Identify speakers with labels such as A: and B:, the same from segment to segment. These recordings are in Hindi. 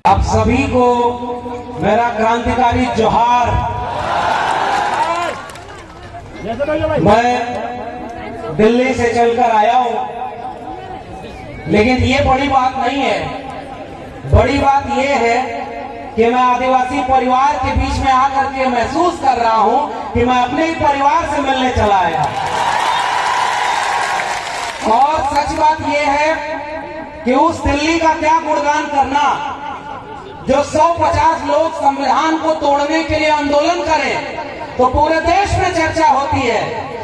A: आप सभी को मेरा क्रांतिकारी जोहार। मैं दिल्ली से चलकर आया हूं, लेकिन ये बड़ी बात नहीं है। बड़ी बात ये है कि मैं आदिवासी परिवार के बीच में आकर के महसूस कर रहा हूं कि मैं अपने ही परिवार से मिलने चला आया। और सच बात यह है कि उस दिल्ली का क्या गुणगान करना जो 150 लोग संविधान को तोड़ने के लिए आंदोलन करें तो पूरे देश में चर्चा होती है,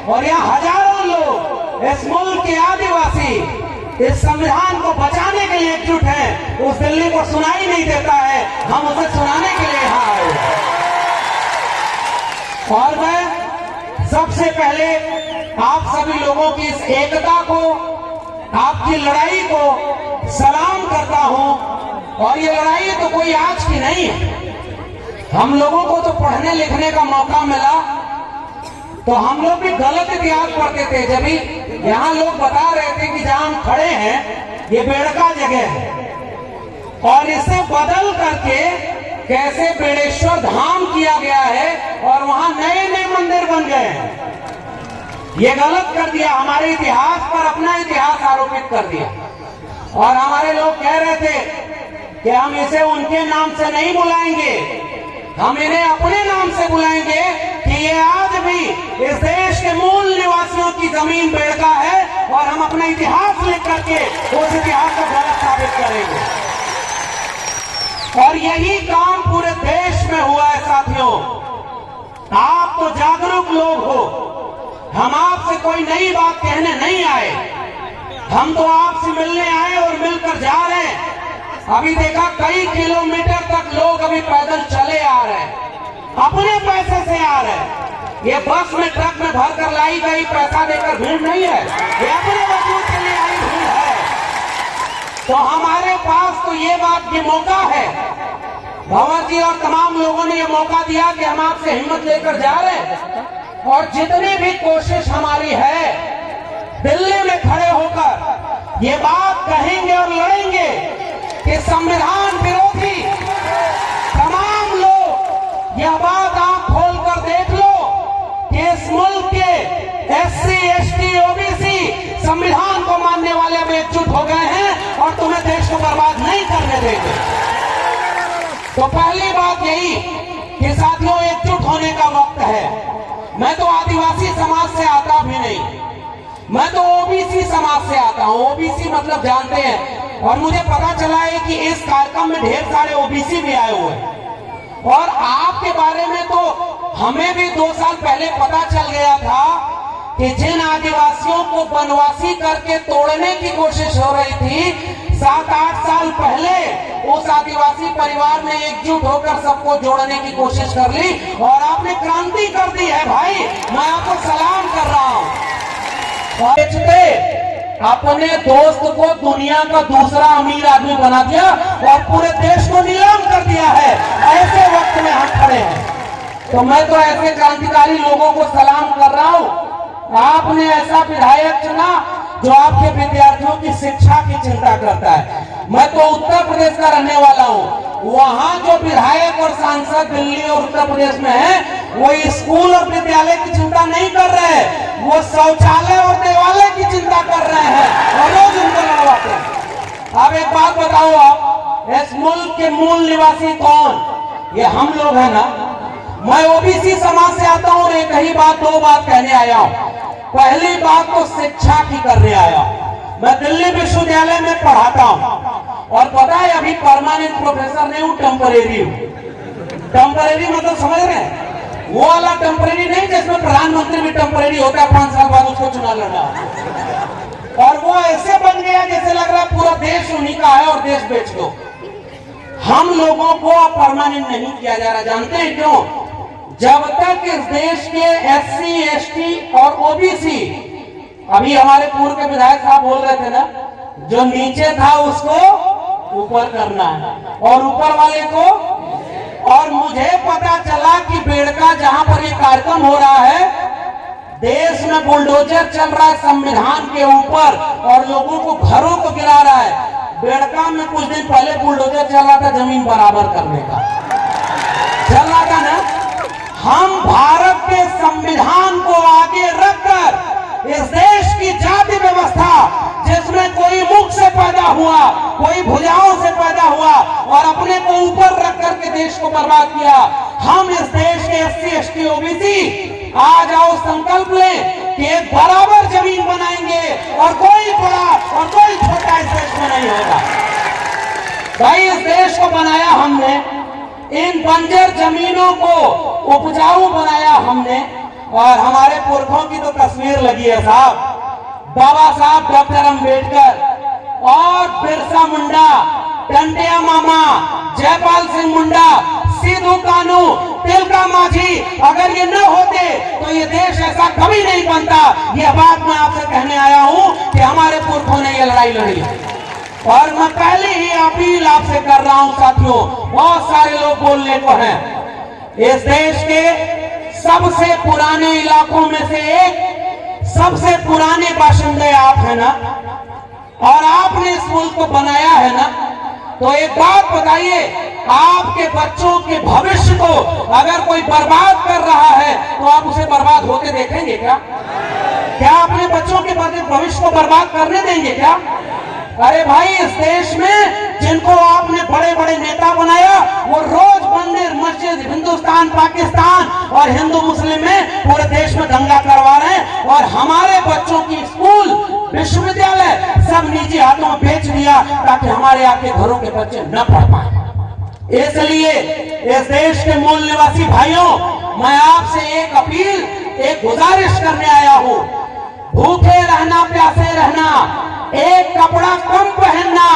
A: और यहाँ हजारों लोग इस मुल्क के आदिवासी इस संविधान को बचाने के लिए एकजुट हैं। उस दिल्ली को सुनाई नहीं देता है, हम उसे सुनाने के लिए यहाँ आए। और मैं सबसे पहले आप सभी लोगों की इस एकता को, आपकी लड़ाई को सलाम करता हूं। और ये लड़ाई तो कोई आज की नहीं है। हम लोगों को तो पढ़ने लिखने का मौका मिला तो हम लोग भी गलत इतिहास पढ़ते थे। जब भी यहाँ लोग बता रहे थे कि जहां हम खड़े हैं ये बेड़का जगह है, और इसे बदल करके कैसे बेड़ेश्वर धाम किया गया है और वहां नए नए मंदिर बन गए हैं। ये गलत कर दिया, हमारे इतिहास पर अपना इतिहास आरोपित कर दिया। और हमारे लोग कह रहे थे कि हम इसे उनके नाम से नहीं बुलाएंगे, हम इन्हें अपने नाम से बुलाएंगे कि ये आज भी इस देश के मूल निवासियों की जमीन बेड़का है, और हम अपना इतिहास लिख करके उस इतिहास को गलत साबित करेंगे। और यही काम पूरे देश में हुआ है साथियों। आप तो जागरूक लोग हो, हम आपसे कोई नई बात कहने नहीं आए, हम तो आपसे मिलने आए और मिलकर जा रहे हैं। अभी देखा कई किलोमीटर तक लोग अभी पैदल चले आ रहे हैं, अपने पैसे से आ रहे हैं। ये बस में ट्रक में भरकर लाई गई पैसा देकर भीड़ नहीं है, ये अपने वजूद के लिए आई भीड़ है। तो हमारे पास तो ये बात ये मौका है, भंवर जी और तमाम लोगों ने ये मौका दिया कि हम आपसे हिम्मत लेकर जा रहे हैं। और जितनी भी कोशिश हमारी है दिल्ली में खड़े होकर ये बात कहेंगे और लड़ेंगे कि संविधान विरोधी तमाम लोग, यह बात आप खोलकर देख लो कि इस मुल्क के SC, ST, OBC संविधान को मानने वाले अब एकजुट हो गए हैं और तुम्हें देश को बर्बाद नहीं करने देंगे। तो पहली बात यही कि साथियों एकजुट होने का वक्त है। मैं तो आदिवासी समाज से आता भी नहीं, मैं तो OBC समाज से आता हूं। OBC मतलब जानते हैं, और मुझे पता चला है कि इस कार्यक्रम में ढेर सारे OBC भी आए हुए हैं। और आपके बारे में तो हमें भी 2 साल पहले पता चल गया था कि जिन आदिवासियों को वनवासी करके तोड़ने की कोशिश हो रही थी, 7-8 साल पहले उस आदिवासी परिवार ने एकजुट होकर सबको जोड़ने की कोशिश कर ली और आपने क्रांति कर दी है भाई। मैं आपको सलाम कर रहा हूं। अपने दोस्त को दुनिया का दूसरा अमीर आदमी बना दिया और पूरे देश को नीलाम कर दिया है। ऐसे वक्त में हम खड़े हैं, तो मैं तो ऐसे क्रांतिकारी लोगों को सलाम कर रहा हूं। आपने ऐसा विधायक चुना जो आपके विद्यार्थियों की शिक्षा की चिंता करता है। मैं तो उत्तर प्रदेश का रहने वाला हूं, वहां जो विधायक और सांसद दिल्ली और उत्तर प्रदेश में है वो स्कूल और विद्यालय की चिंता नहीं कर रहे हैं, वो शौचालय और देवालय की चिंता कर रहे हैं और रोज उनको लड़वाते हैं। अब एक बात बताओ, आप इस मुल्क के मूल निवासी कौन? ये हम लोग हैं ना। मैं OBC समाज से आता हूं और एक ही बात 2 बात कहने आया हूं। पहली बात तो शिक्षा की करने आया। मैं दिल्ली विश्वविद्यालय में पढ़ाता हूं और पता है अभी परमानेंट प्रोफेसर नहीं हूं, टेम्परेरी हूं। टेम्परेरी मतलब समझ रहे हैं? वो वाला टेम्परेरी नहीं जिसमें प्रधानमंत्री भी टेम्परेरी होता है, 5 साल बाद उसको चुनाव लड़ना। और वो ऐसे बन गया जैसे लग रहा है पूरा देश उन्हीं का है और देश बेच दो। हम लोगों को परमानेंट नहीं किया जा रहा। जानते हैं क्यों? जब तक इस देश के SC, ST और OBC, अभी हमारे पूर्व के विधायक साहब बोल रहे थे ना, जो नीचे था उसको ऊपर करना है और ऊपर वाले को। और मुझे पता चला कि बेड़का जहां पर ये कार्यक्रम हो रहा है, देश में बुलडोजर चल रहा है संविधान के ऊपर और लोगों को घरों को गिरा रहा है। बेड़का में कुछ दिन पहले बुलडोजर चल रहा था जमीन बराबर करने का, चल रहा था ना। हम भारत के संविधान को आगे रखकर इस देश की जाति व्यवस्था, जिसमें कोई मुख से पैदा हुआ, कोई भुजाओं से पैदा हुआ और अपने को ऊपर रख करके देश को बर्बाद किया, हम इस देश के SC ST OBC आज आओ संकल्प लें कि एक बराबर जमीन बनाएंगे और कोई बड़ा और कोई छोटा इस देश में नहीं होगा। भाई इस देश को बनाया हमने, इन बंजर जमीनों को उपजाऊ बनाया हमने और हमारे पुरखों की तो तस्वीर लगी है साहब, बाबा साहब डॉक्टर अंबेडकर और बिरसा मुंडा, टंटिया मामा, जयपाल सिंह मुंडा, सिद्धू कानू, तिलका माझी, अगर ये न होते तो ये देश ऐसा कभी नहीं बनता। यह बात मैं आपसे कहने आया हूं कि हमारे पुरखों ने ये लड़ाई लड़ी और मैं पहले ही अपील आपसे कर रहा हूं साथियों, बहुत सारे लोग बोलने को हैं। इस देश के सबसे पुराने इलाकों में से एक, सबसे पुराने बाशिंदे आप हैं ना, और आपने इस मुल्क को बनाया है ना, तो एक बात बताइए, आपके बच्चों के भविष्य को अगर कोई बर्बाद कर रहा है तो आप उसे बर्बाद होते देखेंगे क्या? क्या अपने बच्चों के भविष्य को बर्बाद करने देंगे क्या? अरे भाई इस देश में जिनको आपने बड़े बड़े नेता बनाया वो रोज मंदिर मस्जिद हिंदुस्तान पाकिस्तान और हिंदू मुस्लिम में पूरे देश में दंगा करवा रहे हैं और हमारे बच्चों की स्कूल विश्वविद्यालय सब निजी हाथों में बेच दिया ताकि हमारे आपके घरों के बच्चे न पढ़ पाए। इसलिए इस देश के मूल निवासी भाइयों, मैं आपसे एक अपील, एक गुजारिश करने आया हूं, भूखे रहना, प्यासे रहना, एक कपड़ा कम पहनना,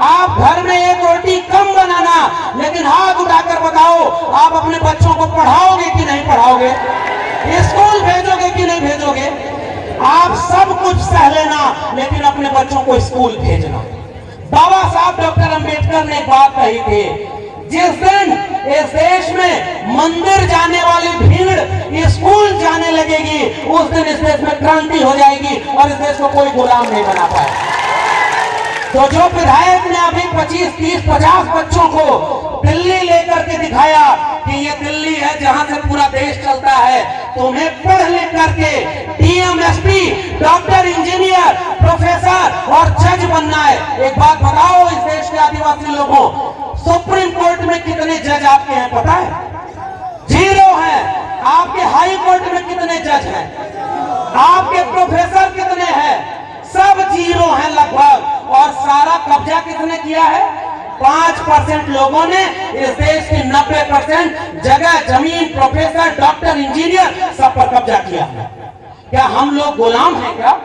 A: आप घर में एक रोटी कम बनाना, लेकिन हाथ उठाकर बताओ आप अपने बच्चों को पढ़ाओगे कि नहीं पढ़ाओगे? स्कूल भेजोगे कि नहीं भेजोगे? आप सब कुछ सह लेना लेकिन अपने बच्चों को स्कूल भेजना। बाबा साहब डॉक्टर अंबेडकर ने एक बात कही थी, जिस दिन इस देश में मंदिर जाने वाली भीड़ स्कूल जाने लगेगी उस दिन इस देश में क्रांति हो जाएगी और इस देश को कोई गुलाम नहीं बना पाएगा। तो जो विधायक ने अभी 25, 30, 50 बच्चों को दिल्ली लेकर के दिखाया कि ये दिल्ली है जहां से पूरा देश चलता है, तुम्हें पढ़ लिख करके DM SP doctor engineer professor और जज बनना है। एक बात बताओ इस देश के आदिवासी लोगों, सुप्रीम कोर्ट में कितने जज आपके हैं पता है? 0 है। आपके हाई कोर्ट में कितने जज हैं? आपके प्रोफेसर कितने हैं? सब 0 हैं लगभग। और सारा कब्जा किसने किया है? 5% लोगों ने इस देश की 90% जगह, जमीन, प्रोफेसर, डॉक्टर, इंजीनियर सब पर कब्जा किया है। क्या हम लोग गुलाम हैं क्या?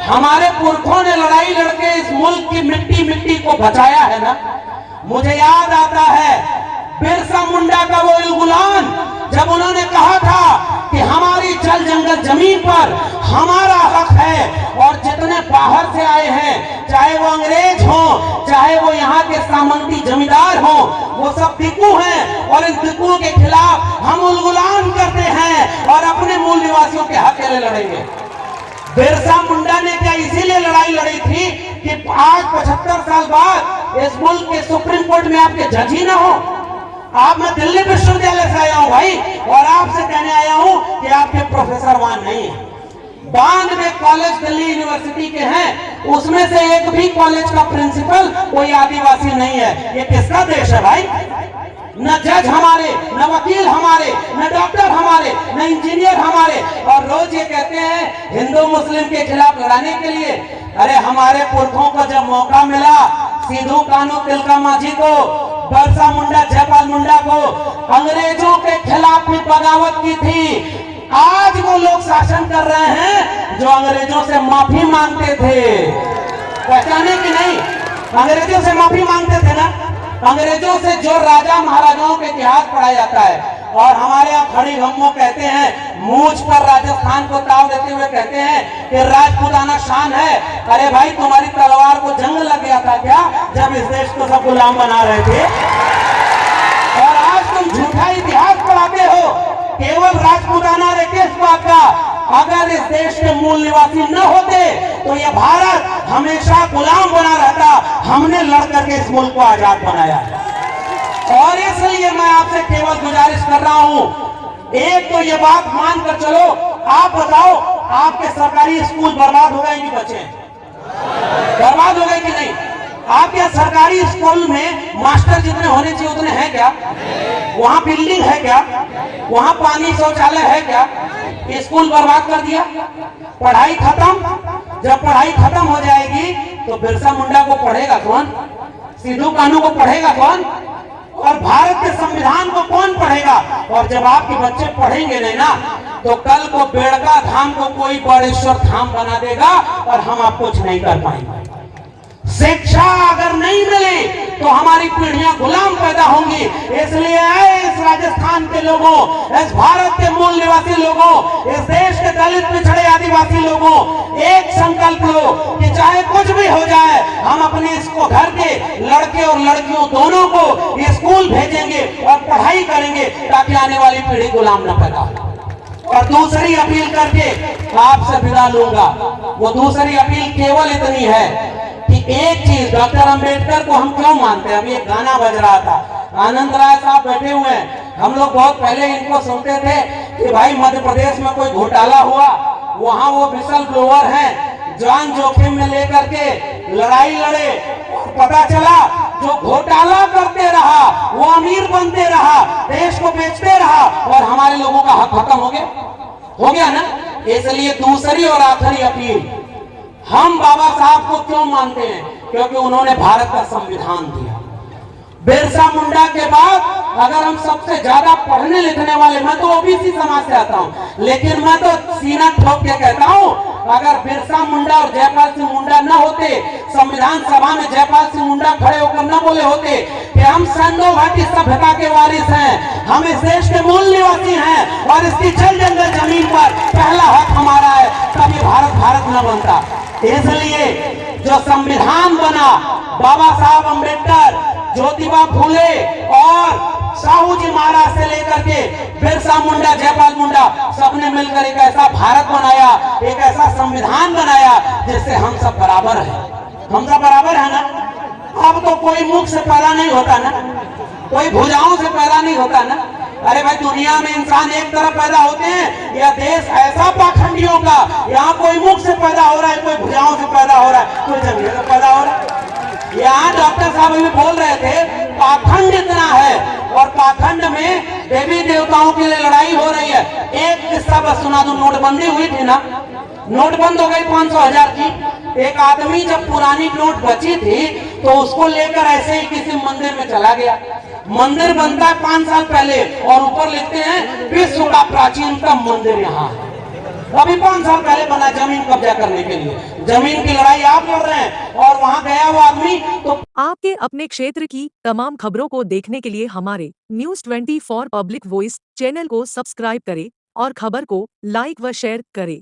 A: हमारे पुरखों ने लड़ाई लड़के इस मुल्क की मिट्टी को बचाया है ना। मुझे याद आता है बिरसा मुंडा का वो इल्गुलान, जब उन्होंने कहा था कि हमारी जल जंगल जमीन पर हमारा हक है और जितने बाहर से आए हैं, चाहे वो अंग्रेज हो, चाहे वो यहाँ के सामंती जमींदार हो, वो सब दिक्कू हैं और इन दिक्कुओं के खिलाफ हम इल्गुलान करते हैं और अपने मूल निवासियों के हक के लिए लड़ेंगे। बिरसा मुंडा ने क्या इसीलिए लड़ाई लड़ी थी कि आज 75 साल बाद इस मुल्क के सुप्रीम कोर्ट में आपके जज ही ना हो? आप, मैं दिल्ली विश्वविद्यालय से आया हूं भाई और आपसे कहने आया हूं कि आपके प्रोफेसर वहां नहीं है। 92 कॉलेज दिल्ली यूनिवर्सिटी के हैं, उसमें से एक भी कॉलेज का प्रिंसिपल कोई आदिवासी नहीं है। ये किसका देश है भाई? न जज हमारे, न वकील हमारे, न डॉक्टर हमारे, न इंजीनियर हमारे, और रोज ये कहते हैं हिंदू मुस्लिम के खिलाफ लड़ाने के लिए। अरे हमारे पुरखों को जब मौका मिला, सिद्धू कानू, तिलका माझी को, बिरसा मुंडा, जयपाल मुंडा को अंग्रेजों के खिलाफ भी बगावत की थी। आज वो लोग शासन कर रहे हैं जो अंग्रेजों से माफी मांगते थे। पहचाने कि नहीं? अंग्रेजों से माफी मांगते थे ना। अंग्रेजों से जो राजा महाराजाओं के इतिहास पढ़ाया जाता है और हमारे यहाँ खड़ी गम्मो कहते हैं, मूंछ पर राजस्थान को ताव देते हुए कहते हैं कि राजपूताना शान है। अरे भाई तुम्हारी तलवार को जंग लग गया था क्या जब इस देश को सब गुलाम बना रहे थे? और आज तुम झूठा इतिहास पढ़ाते हो केवल राजपूताना रेकेश का अगर इस देश के मूल निवासी न होते तो यह भारत हमेशा गुलाम बना रहता। हमने लड़ करके इस मुल्क को आजाद बनाया और इसलिए मैं आपसे केवल गुजारिश कर रहा हूं, एक तो ये बात मानकर चलो, आप बताओ आपके सरकारी स्कूल बर्बाद हो गए कि बचे? बर्बाद हो गए कि नहीं? आपके सरकारी स्कूल में मास्टर जितने होने चाहिए उतने हैं क्या? वहां बिल्डिंग है क्या? वहां पानी शौचालय है क्या? स्कूल बर्बाद कर दिया, पढ़ाई खत्म। जब पढ़ाई खत्म हो जाएगी तो बिरसा मुंडा को पढ़ेगा कौन? सिद्धू कान्हू को पढ़ेगा कौन? और भारत के संविधान को कौन पढ़ेगा? और जब आपके बच्चे पढ़ेंगे नहीं ना, तो कल को बेड़का धाम को कोई बड़ेश्वर धाम बना देगा और हम आप कुछ नहीं कर पाएंगे। शिक्षा अगर नहीं मिली तो हमारी पीढ़ियां गुलाम पैदा होंगी। इसलिए इस राजस्थान के लोगों, इस भारत के मूल निवासी लोगों, इस देश के दलित पिछड़े आदिवासी लोगों, एक संकल्प लो कि चाहे कुछ भी हो जाए, हम अपने इसको घर के लड़के और लड़कियों दोनों को स्कूल भेजेंगे और पढ़ाई करेंगे ताकि आने वाली पीढ़ी गुलाम न पैदा हो। और दूसरी अपील करके आपसे विदा लूंगा। वो दूसरी अपील केवल इतनी है कि एक चीज, डॉक्टर अंबेडकर को हम क्यों मानते हैं? अभी एक गाना बज रहा था, आनंद राय साहब बैठे हुए हैं, हम लोग बहुत पहले इनको सुनते थे कि भाई मध्य प्रदेश में कोई घोटाला हुआ, वहां वो विसल ब्लोअर हैं, जान जोखिम में लेकर के लड़ाई लड़े, पता चला जो घोटाला करते रहा वो अमीर बनते रहा, देश को बेचते रहा और हमारे लोगों का हक खत्म हो गया ना। इसलिए दूसरी और आखिरी अपील, हम बाबा साहब को क्यों मानते हैं? क्योंकि उन्होंने भारत का संविधान दिया। बिरसा मुंडा के बाद अगर हम सबसे ज्यादा पढ़ने लिखने वाले, मैं तो ओबीसी समाज से आता हूं, लेकिन मैं तो सीना ठोक के कहता हूं, अगर बिरसा मुंडा और जयपाल सिंह मुंडा न होते, संविधान सभा में जयपाल सिंह मुंडा खड़े होकर न बोले होते कि हम सिंधु घाटी सभ्यता के वारिस हैं, हम इस देश के मूल निवासी हैं और इसकी जल जंगल जमीन पर पहला हक हमारा है, तब ये भारत भारत न बनता। इसलिए जो संविधान बना, बाबा साहब अंबेडकर, ज्योतिबा फूले और साहू जी महाराज से लेकर के बिरसा मुंडा, जयपाल मुंडा, सबने मिलकर एक ऐसा भारत बनाया, एक ऐसा संविधान बनाया जिससे हम सब बराबर हैं। हम सब बराबर है ना। अब तो कोई मुख से पैदा नहीं होता ना, कोई भुजाओं से पैदा नहीं होता ना। अरे भाई, दुनिया में इंसान एक तरफ पैदा होते हैं, यह देश ऐसा पाखंडियों का, यहाँ कोई मुख से पैदा हो रहा है, कोई भुजाओं से पैदा हो रहा है, कोई जमीन से पैदा हो रहा है। यहाँ डॉक्टर साहब अभी बोल रहे थे पाखंड इतना है, और पाखंड में देवी देवताओं के लिए लड़ाई हो रही है। एक किस्सा बस सुना दूं, नोटबंदी हुई थी ना, नोट बंद हो गई 500,000 की। एक आदमी जब पुरानी नोट बची थी तो उसको लेकर ऐसे ही किसी मंदिर में चला गया। मंदिर बनता है 5 साल पहले और ऊपर लिखते हैं विश्व का प्राचीनतम मंदिर यहाँ है। अभी 5 साल पहले बना, जमीन कब्जा करने के लिए। जमीन की लड़ाई आप लड़ रहे हैं और वहां गया वो आदमी तो।
B: आपके अपने क्षेत्र की तमाम खबरों को देखने के लिए हमारे न्यूज़ 24 पब्लिक वॉइस चैनल को सब्सक्राइब करें और खबर को लाइक व शेयर करें।